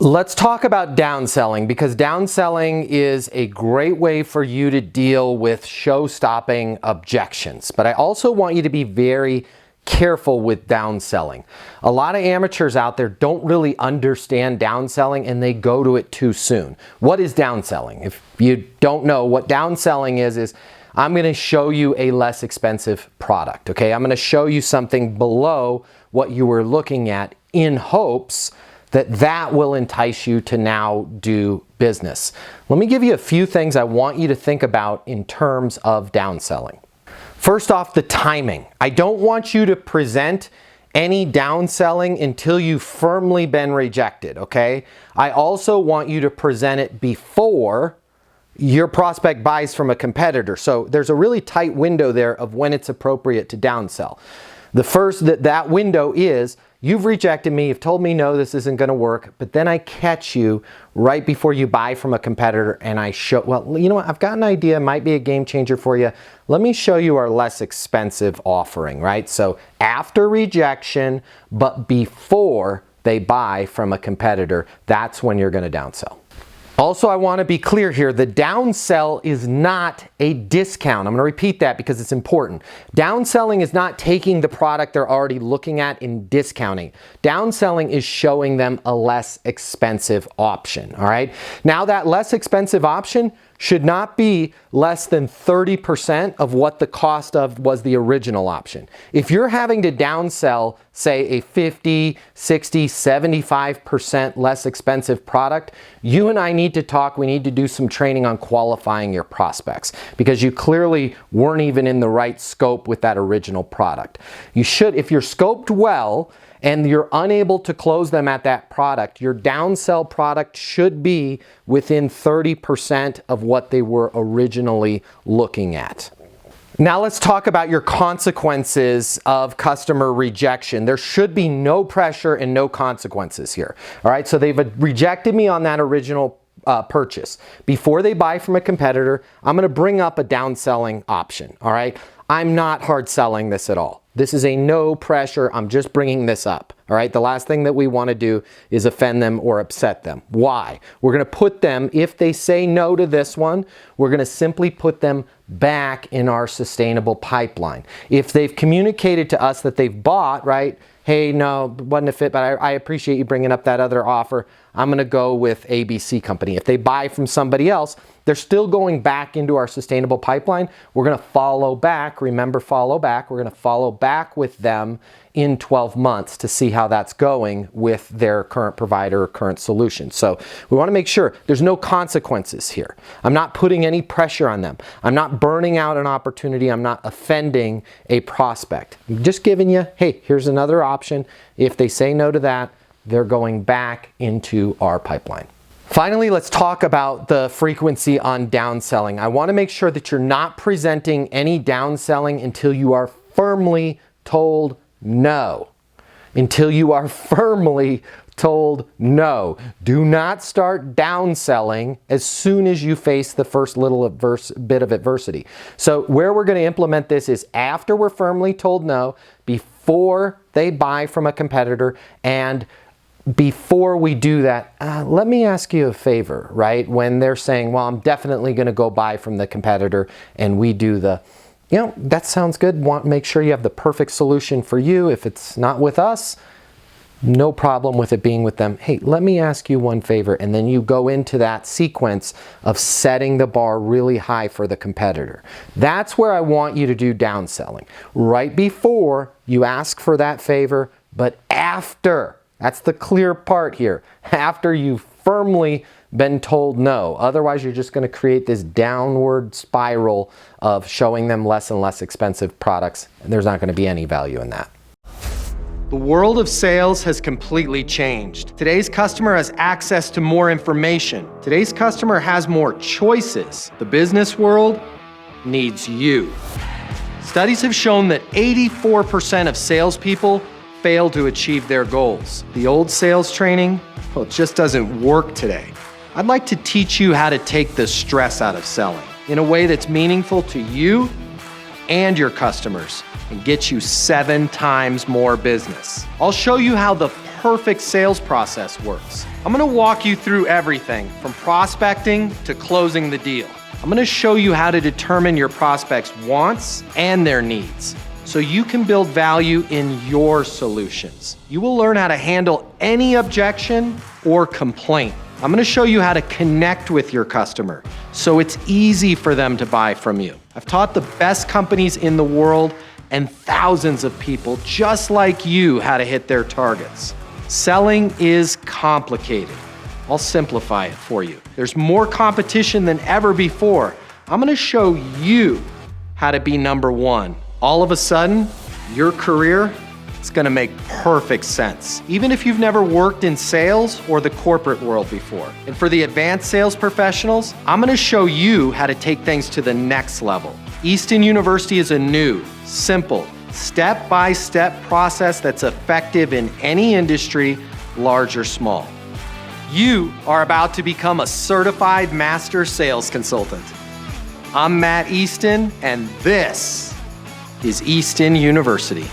Let's talk about downselling, because downselling is a great way for you to deal with show-stopping objections. But I also want you to be very careful with downselling. A lot of amateurs out there don't really understand downselling and they go to it too soon. What is downselling? If you don't know what downselling is I'm going to show you a less expensive product, okay? I'm going to show you something below what you were looking at in hopes that will entice you to now do business. Let me give you a few things I want you to think about in terms of downselling. First off, the timing. I don't want you to present any downselling until you've firmly been rejected, okay? I also want you to present it before your prospect buys from a competitor. So there's a really tight window there of when it's appropriate to downsell. The first, that window is, you've rejected me, you've told me no, this isn't going to work, but then I catch you right before you buy from a competitor and I show, well, you know what, I've got an idea, it might be a game changer for you. Let me show you our less expensive offering, right? So after rejection, but before they buy from a competitor, that's when you're going to downsell. Also, I want to be clear here, the downsell is not a discount. I'm going to repeat that because it's important. Downselling is not taking the product they're already looking at and discounting. Downselling is showing them a less expensive option, all right? Now that less expensive option should not be less than 30% of what the cost of was the original option. If you're having to downsell, say, a 50, 60, 75% less expensive product, you and I need to talk. We need to do some training on qualifying your prospects because you clearly weren't even in the right scope with that original product. You should, if you're scoped well, and you're unable to close them at that product, your downsell product should be within 30% of what they were originally looking at. Now let's talk about your consequences of customer rejection. There should be no pressure and no consequences here. All right, so they've rejected me on that original purchase. Before they buy from a competitor, I'm going to bring up a downselling option. All right, I'm not hard selling this at all. This is a no pressure, I'm just bringing this up, all right? The last thing that we want to do is offend them or upset them. Why? We're going to put them, if they say no to this one, we're going to simply put them back in our sustainable pipeline. If they've communicated to us that they've bought, right? Hey, no, wasn't a fit, but I appreciate you bringing up that other offer. I'm going to go with ABC company. If they buy from somebody else, they're still going back into our sustainable pipeline. We're going to follow back. Remember, follow back. We're going to follow back with them in 12 months to see how that's going with their current provider or current solution. So we want to make sure there's no consequences here. I'm not putting any pressure on them. I'm not burning out an opportunity. I'm not offending a prospect. I'm just giving you, hey, here's another option. If they say no to that, they're going back into our pipeline. Finally, let's talk about the frequency on downselling. I want to make sure that you're not presenting any downselling until you are firmly told no. Until you are firmly told no. Do not start downselling as soon as you face the first little bit of adversity. So where we're going to implement this is after we're firmly told no, before they buy from a competitor, and before we do that, let me ask you a favor, right? When they're saying, well, I'm definitely going to go buy from the competitor, and we do the, you know, that sounds good. Make sure you have the perfect solution for you. If it's not with us, no problem with it being with them. Hey, let me ask you one favor. And then you go into that sequence of setting the bar really high for the competitor. That's where I want you to do downselling. Right before you ask for that favor, but after. That's the clear part here. After you've firmly been told no. Otherwise, you're just going to create this downward spiral of showing them less and less expensive products, and there's not going to be any value in that. The world of sales has completely changed. Today's customer has access to more information. Today's customer has more choices. The business world needs you. Studies have shown that 84% of salespeople fail to achieve their goals. The old sales training, well, it just doesn't work today. I'd like to teach you how to take the stress out of selling in a way that's meaningful to you and your customers and get you 7 times more business. I'll show you how the perfect sales process works. I'm gonna walk you through everything from prospecting to closing the deal. I'm gonna show you how to determine your prospects' wants and their needs so you can build value in your solutions. You will learn how to handle any objection or complaint. I'm gonna show you how to connect with your customer so it's easy for them to buy from you. I've taught the best companies in the world and thousands of people just like you how to hit their targets. Selling is complicated. I'll simplify it for you. There's more competition than ever before. I'm gonna show you how to be number one. All of a sudden, your career is gonna make perfect sense, even if you've never worked in sales or the corporate world before. And for the advanced sales professionals, I'm gonna show you how to take things to the next level. Easton University is a new, simple, step-by-step process that's effective in any industry, large or small. You are about to become a certified master sales consultant. I'm Matt Easton, and this is Easton University.